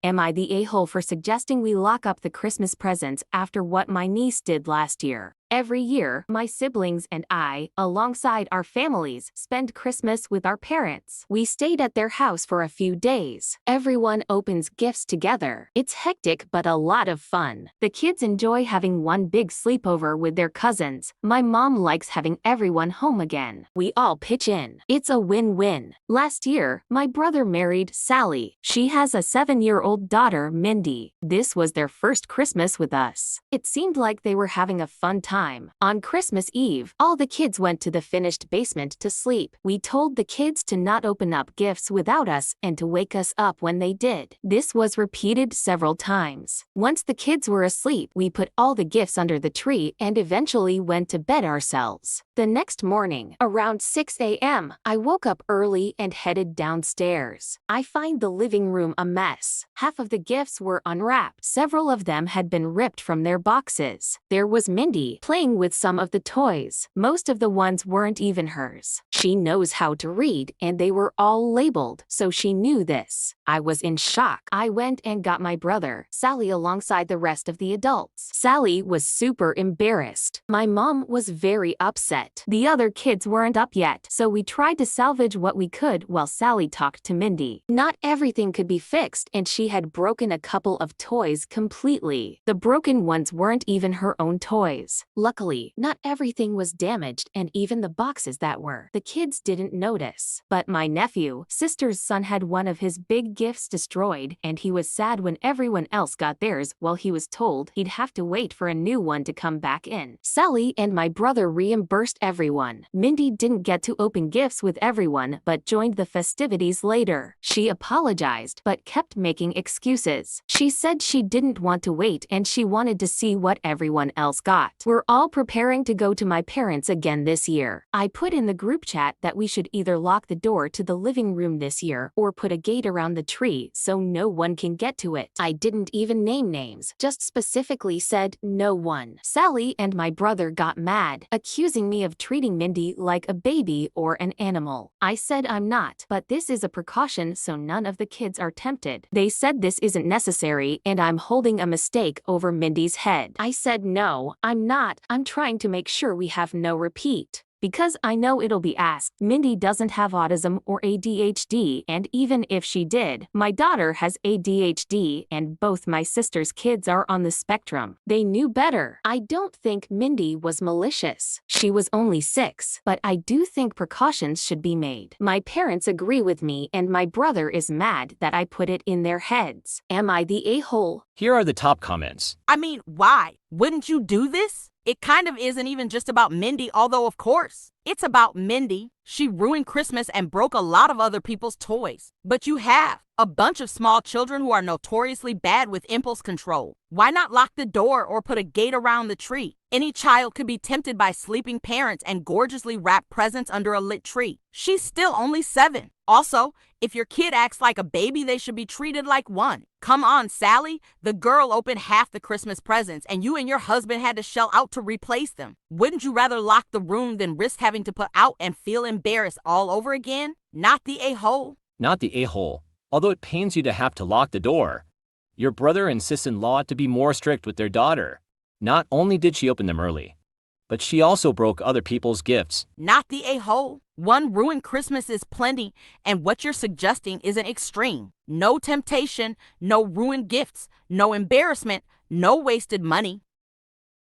Am I the a-hole for suggesting we lock up the Christmas presents after what my niece did last year? Every year, my siblings and I, alongside our families, spend Christmas with our parents. We stayed at their house for a few days. Everyone opens gifts together. It's hectic but a lot of fun. The kids enjoy having one big sleepover with their cousins. My mom likes having everyone home again. We all pitch in. It's a win-win. Last year, my brother married Sally. She has a 7-year-old daughter, Mindy. This was their first Christmas with us. It seemed like they were having a fun time. On Christmas Eve, all the kids went to the finished basement to sleep. We told the kids to not open up gifts without us and to wake us up when they did. This was repeated several times. Once the kids were asleep, we put all the gifts under the tree and eventually went to bed ourselves. The next morning, around 6 a.m., I woke up early and headed downstairs. I find the living room a mess. Half of the gifts were unwrapped. Several of them had been ripped from their boxes. There was Mindy playing with some of the toys. Most of the ones weren't even hers. She knows how to read, and they were all labeled, so she knew this. I was in shock. I went and got my brother, Sally, alongside the rest of the adults. Sally was super embarrassed. My mom was very upset. The other kids weren't up yet, so we tried to salvage what we could while Sally talked to Mindy. Not everything could be fixed, and she had broken a couple of toys completely. The broken ones weren't even her own toys. Luckily, not everything was damaged, and even the boxes that were. The kids didn't notice. But my nephew, sister's son, had one of his big gifts destroyed, and he was sad when everyone else got theirs while he was told he'd have to wait for a new one to come back in. Sally and my brother reimbursed everyone. Mindy didn't get to open gifts with everyone but joined the festivities later. She apologized but kept making excuses. She said she didn't want to wait and she wanted to see what everyone else got. We're all preparing to go to my parents again this year. I put in the group chat that we should either lock the door to the living room this year or put a gate around the tree so no one can get to it. I didn't even name names, just specifically said no one. Sally and my brother got mad, accusing me of treating Mindy like a baby or an animal. I said I'm not, but this is a precaution so none of the kids are tempted. They said this isn't necessary and I'm holding a mistake over Mindy's head. I said no, I'm not. I'm trying to make sure we have no repeat. Because I know it'll be asked. Mindy doesn't have autism or ADHD, and even if she did, my daughter has ADHD and both my sister's kids are on the spectrum. They knew better. I don't think Mindy was malicious. She was only 6, but I do think precautions should be made. My parents agree with me and my brother is mad that I put it in their heads. Am I the a-hole? Here are the top comments. I mean, why? Wouldn't you do this? It kind of isn't even just about Mindy, although of course, it's about Mindy. She ruined Christmas and broke a lot of other people's toys. But you have a bunch of small children who are notoriously bad with impulse control. Why not lock the door or put a gate around the tree? Any child could be tempted by sleeping parents and gorgeously wrap presents under a lit tree. She's still only 7. Also, if your kid acts like a baby, they should be treated like one. Come on, Sally. The girl opened half the Christmas presents and you and your husband had to shell out to replace them. Wouldn't you rather lock the room than risk having to put out and feel embarrassed all over again? Not the a-hole. Not the a-hole. Although it pains you to have to lock the door, your brother and sis-in-law to be more strict with their daughter. Not only did she open them early, but she also broke other people's gifts. Not the a-hole. One ruined Christmas is plenty, and what you're suggesting is an extreme. No temptation, no ruined gifts, no embarrassment, no wasted money.